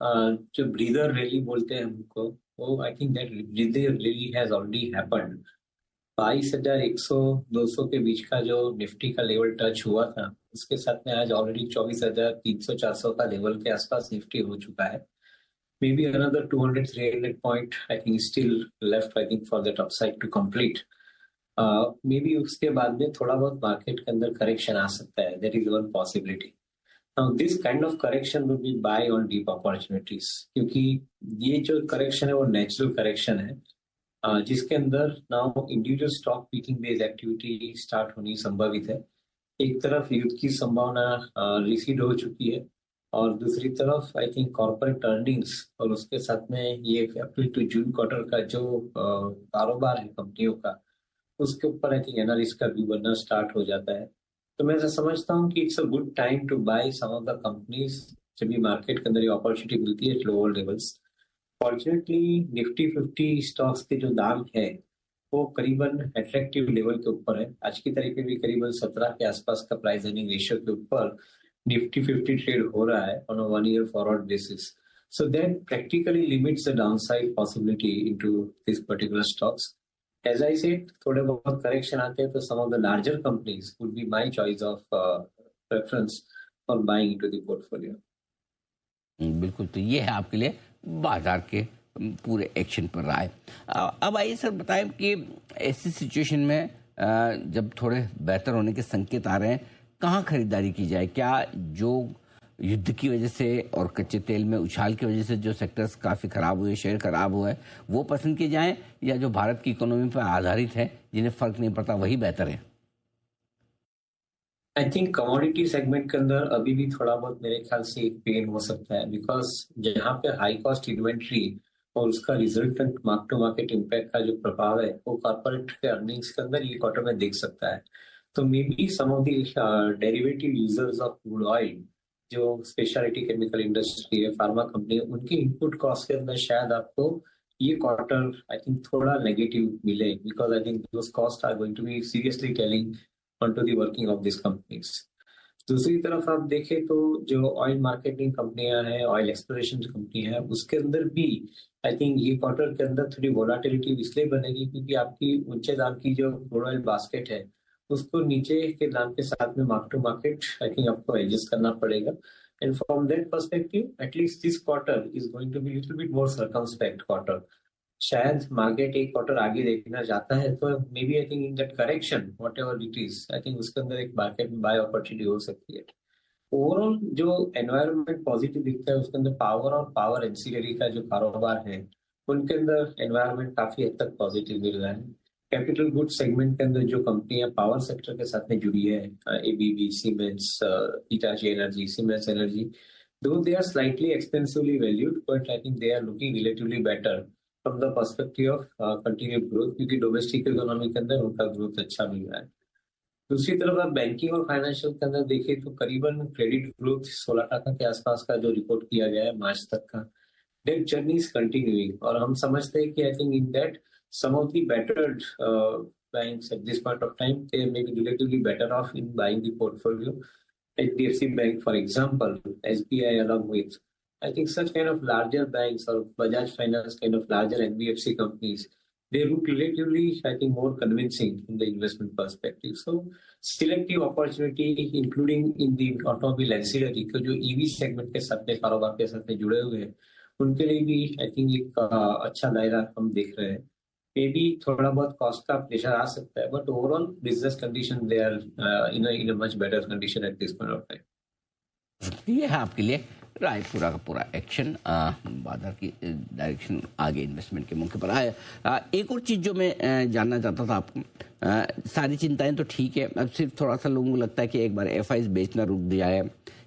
जो breather rally बोलते हैं हमको, वो I think that breather rally has already happened. 22,100 200 के बीच का जो निफ्टी का लेवल टच हुआ था, उसके साथ में आज ऑलरेडी 24,300 400 का लेवल के आसपास निफ्टी हो चुका है। Maybe another 200-300 point I think still left, I think for that upside to complete. Maybe उसके बाद में थोड़ा बहुत मार्केट के अंदर करेक्शन आ सकता है, that is one possibility. Now this kind of correction would be buy on deep opportunities, क्योंकि ये जो करेक्शन है वो नेचुरल करेक्शन है, जिसके अंदर now individual stock picking based activity start होनी संभावित है। एक तरफ युद्ध की संभावना रिसीड हो चुकी है, और दूसरी तरफ आई थिंक कॉर्पोरेट अर्निंग्स और उसके साथ में ये अप्रैल टू जून क्वार्टर का जो कारोबार है कंपनियों का, उसके ऊपर आई थिंक एनालिस्ट का व्यू बनना स्टार्ट हो जाता है। तो मैं ऐसा समझता हूँ कि it's a good time to buy some of the companies जब भी मार्केट के अंदर ये अपॉर्चुनिटी मिलती है at lower levels. Fortunately Nifty 50 stocks के जो दाम है वो करीबन अट्रैक्टिव लेवल के ऊपर है। आज की तारीख में भी करीबन 17 के आसपास का प्राइस अर्निंग रेशियो के ऊपर निफ्टी 50 ट्रेड हो रहा है on a 1 year forward basis. So that practically limits the downside possibility into this particular stocks. As I said, थोड़े बहुत करेक्शन आते हैं तो some of the larger companies would be my choice of preference for buying into the portfolio. बिल्कुल, तो ये है आपके लिए बाजार के पूरे एक्शन पर रहा है। अब आइए सर बताएं कि ऐसी सिचुएशन में जब थोड़े बेहतर होने के संकेत आ रहे हैं, कहाँ खरीदारी की जाए? क्या जो युद्ध की वजह से और कच्चे तेल में उछाल की वजह से जो सेक्टर्स काफ़ी खराब हुए, शेयर खराब हुए, वो पसंद किए जाएं, या जो भारत की इकोनॉमी पर आधारित है जिन्हें फर्क नहीं पड़ता वही बेहतर है? आई थिंक कमोडिटी सेगमेंट के अंदर अभी भी थोड़ा बहुत मेरे ख्याल से एक पेन हो सकता है, बिकॉज जहाँ पे हाई कॉस्ट इन्वेंट्री और उसका resultant mark to market impact का जो प्रभाव है वो कॉर्पोरेट के अर्निंग्स के अंदर ये क्वार्टर में देख सकता है। तो maybe some of the derivative users of crude oil, जो स्पेशलिटी केमिकल इंडस्ट्री है, फार्मा कंपनी है, उनके इनपुट कॉस्ट के अंदर शायद आपको ये क्वार्टर आई थिंक थोड़ा नेगेटिव मिले, because I think those cost are going to be seriously telling onto the working of these companies. दूसरी तरफ आप देखें तो जो ऑयल मार्केटिंग कंपनियां हैं, ऑयल एक्सप्लोरेशन कंपनी है, उसके अंदर भी आई थिंक ये क्वार्टर के अंदर थोड़ी वोलाटिलिटी इसलिए बनेगी क्योंकि आपकी ऊंचे दाम की जो क्रूड ऑयल बास्केट है उसको नीचे के दाम के साथ में mark to market I think आपको एडजस्ट करना पड़ेगा। And from that perspective at least this quarter is going to be little bit more circumspect quarter. शायद मार्केट एक क्वार्टर आगे देखना चाहता है तो maybe I think in that correction whatever it is, I think उसके अंदर एक मार्केट में बाय अपॉर्चुनिटी हो सकती है। ओवरऑल जो एनवायरनमेंट पॉजिटिव दिखता है उसके अंदर पावर और पावर एंसिलरी का जो कारोबार है उनके अंदर एनवायरनमेंट काफी हद तक पॉजिटिव मिल रहा है। कैपिटल गुड सेगमेंट के अंदर जो कंपनियां पावर सेक्टर के साथ में जुड़ी है, ABB, Siemens, Hitachi energy, Siemens energy, though they are slightly expensively valued but I think they are looking relatively better from the perspective of continued growth, क्योंकि डोमेस्टिक इकोनॉमी के अंदर उनका ग्रोथ अच्छा मिल रहा है। दूसरी तरफ आप बैंकिंग और फाइनेंशियल के अंदर देखिए तो करीबन क्रेडिट ग्रोथ 16% के आसपास का जो रिपोर्ट किया गया है मार्च तक का, दैट जर्नी इज कंटिन्यूइंग। और हम समझते हैं कि I think in that some of the battered banks at this point of time they may be relatively better off in buying the portfolio. HDFC Bank, for example, SBI along with I think such kind of larger banks or Bajaj Finance kind of larger NBFC companies, they look relatively, I think, more convincing in the investment perspective. So, selective opportunity, including in the automobile ancillary, तो जो EV segment के साथ में कारोबार के साथ में जुड़े हुए हैं, उनके लिए भी I think एक अच्छा दायरा हम देख रहे हैं। मे बी थोड़ा बहुत कॉस्ट का प्रेशर आ सकता है, but overall business condition they are in a much better condition at this point of time. ये है आपके लिए राय, पूरा का पूरा एक्शन बाजार की डायरेक्शन आगे इन्वेस्टमेंट के मौके पर आया। एक और चीज़ जो मैं जानना चाहता था आपको, सारी चिंताएं तो ठीक है, अब सिर्फ थोड़ा सा लोगों को लगता है कि एक बार एफआईज बेचना रुक जाए,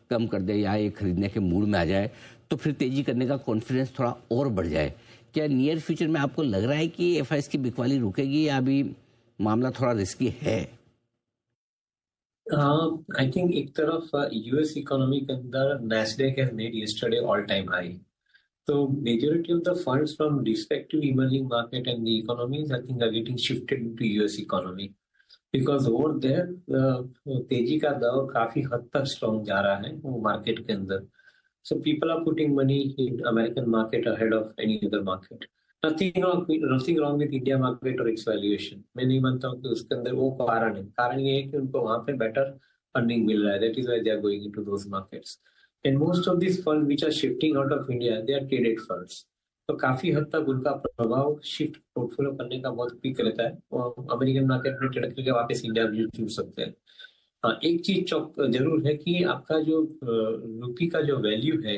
कम कर दे या ये खरीदने के मूड में आ जाए तो फिर तेजी करने का कॉन्फिडेंस थोड़ा और बढ़ जाए। क्या नियर फ्यूचर में आपको लग रहा है कि एफआईज की बिकवाली रुकेगी या अभी मामला थोड़ा रिस्की है? आई थिंक एक तरफ यूएस इकोनॉमी के अंदर Nasdaq has made yesterday all time high, तो majority of the funds from respective emerging market and the economies I think are getting shifted into US economy, because over there तेजी का दौर काफी हद तक strong जा रहा है वो मार्केट के अंदर। So people are putting money in American market ahead of any other market. Nothing wrong with India market or its valuation. मैं नहीं मानता हूँ कि उसके अंदर वो कारण है. कारण ये है कि उनको वहाँ पे better funding मिल रहा है. That is why they are going into those markets. And most of these funds which are shifting out of India, they are traded funds. तो काफी हद तक उनका प्रभाव शिफ्ट पोर्टफोलियो करने का बहुत क्विक रहता है और अमेरिकन मार्केट में ट्रेड करके वापस इंडिया भी जुड़ सकते हैं. हाँ, एक चीज जरूर है कि आपका जो रुपी का जो वैल्यू है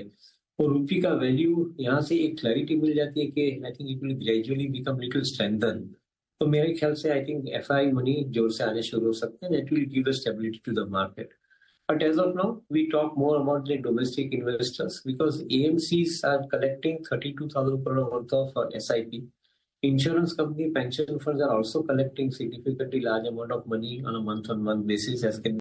वो रुपी का वैल्यू यहाँ से एक क्लैरिटी मिल जाती है कि I think it will gradually become little strengthen. तो मेरे ख्याल से आई थिंक एफआई मनी जोर से आने शुरू हो सकते हैं. That will give the stability to the market. But as of now, we talk more about the domestic investors because AMCs are collecting 32,000 crore worth of SIP. Insurance company pension funds are also collecting significantly large amount of money on a month-on-month basis, as can